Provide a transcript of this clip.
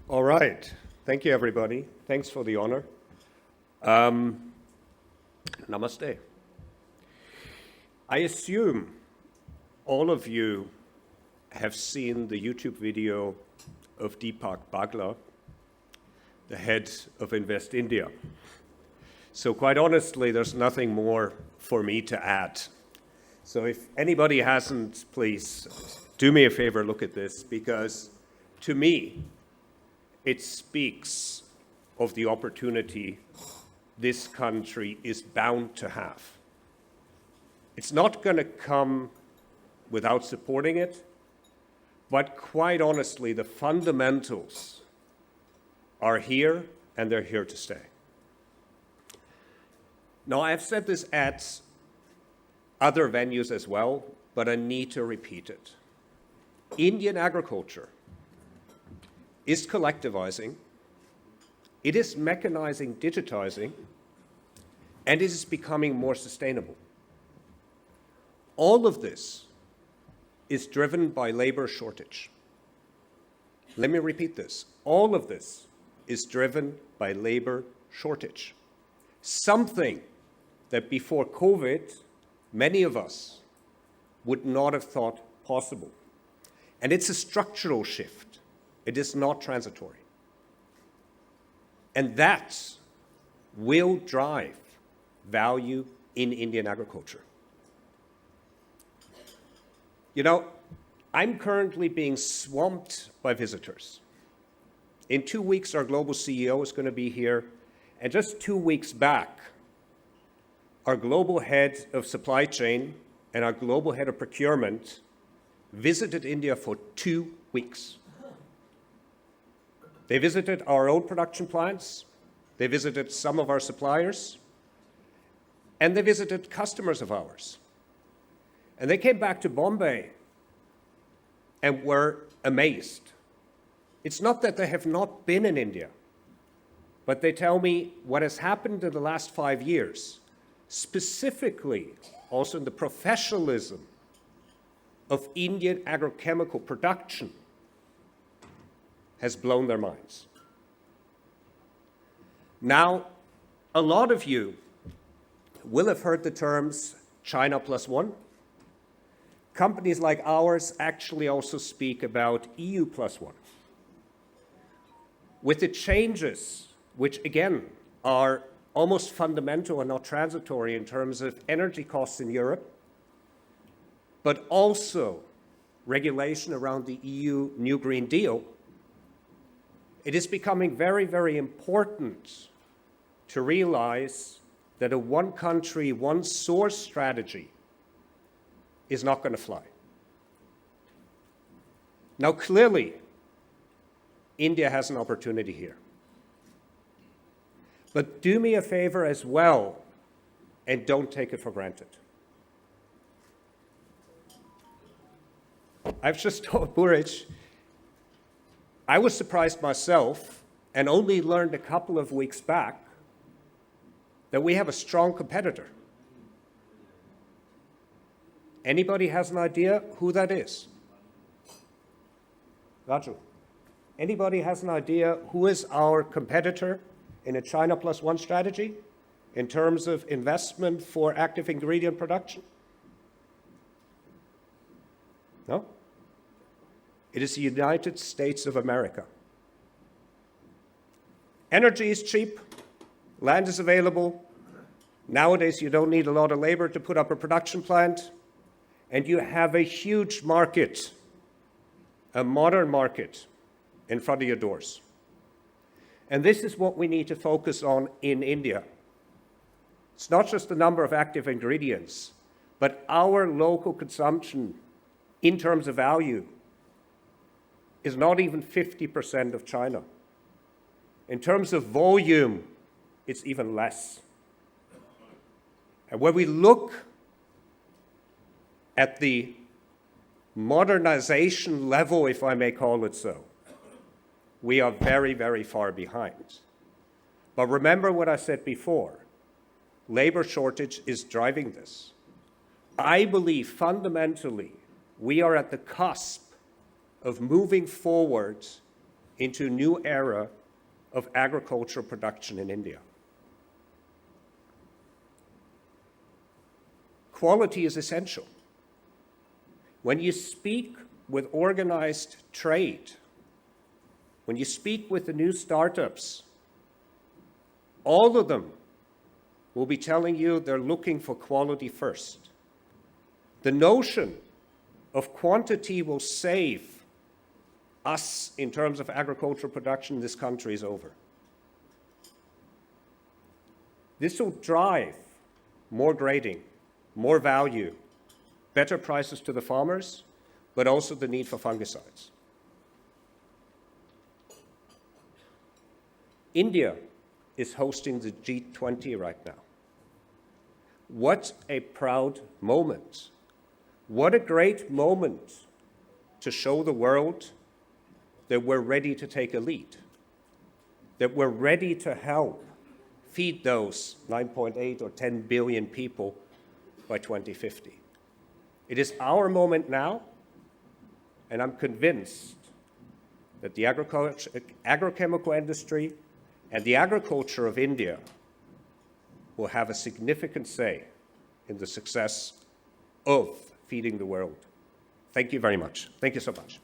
All right. Thank you, everybody. Thanks for the honor. Namaste. I assume all of you have seen the YouTube video of Deepak Bagla, the head of Invest India. So quite honestly, there's nothing more for me to add. So if anybody hasn't, please do me a favor, look at this, because to me, it speaks of the opportunity this country is bound to have. It's not going to come without supporting it, but quite honestly, the fundamentals are here and they're here to stay. Now, I've said this at other venues as well, but I need to repeat it. Indian agriculture is collectivizing, it is mechanizing, digitizing, and it is becoming more sustainable. All of this is driven by labor shortage. Let me repeat this. All of this is driven by labor shortage. Something that before COVID, many of us would not have thought possible. And it's a structural shift. It is not transitory. And that will drive value in Indian agriculture. You know, I'm currently being swamped by visitors. In 2 weeks, our global CEO is going to be here. And just 2 weeks back, our global head of supply chain and our global head of procurement visited India for 2 weeks. They visited our own production plants, they visited some of our suppliers, and they visited customers of ours. And they came back to Bombay and were amazed. It's not that they have not been in India, but they tell me what has happened in the last 5 years, specifically also in the professionalism of Indian agrochemical production, has blown their minds. Now, a lot of you will have heard the terms China plus one. Companies like ours actually also speak about EU plus one. With the changes, which again are almost fundamental and not transitory in terms of energy costs in Europe, but also regulation around the EU New Green Deal, it is becoming very, very important to realize that a one country, one source strategy is not going to fly. Now, clearly, India has an opportunity here. But do me a favor as well, and don't take it for granted. I've just told Burich, I was surprised myself and only learned a couple of weeks back that we have a strong competitor. Anybody has an idea who that is? Raju, anybody has an idea who is our competitor in a China plus one strategy in terms of investment for active ingredient production? No? It is the United States of America. Energy is cheap, land is available. Nowadays, you don't need a lot of labor to put up a production plant, and you have a huge market, a modern market in front of your doors. And this is what we need to focus on in India. It's not just the number of active ingredients, but our local consumption in terms of value is not even 50% of China. In terms of volume, it's even less. And when we look at the modernization level, if I may call it so, we are very, very far behind. But remember what I said before, labor shortage is driving this. I believe fundamentally we are at the cusp of moving forward into a new era of agricultural production in India. Quality is essential. When you speak with organized trade, when you speak with the new startups, all of them will be telling you they're looking for quality first. The notion of quantity will save us in terms of agricultural production in this country is over. This will drive more grading, more value, better prices to the farmers, but also the need for fungicides. India is hosting the G20 right now. What a proud moment. What a great moment to show the world that we're ready to take a lead, that we're ready to help feed those 9.8 or 10 billion people by 2050. It is our moment now, and I'm convinced that the agrochemical industry and the agriculture of India will have a significant say in the success of feeding the world. Thank you very much. Thank you so much.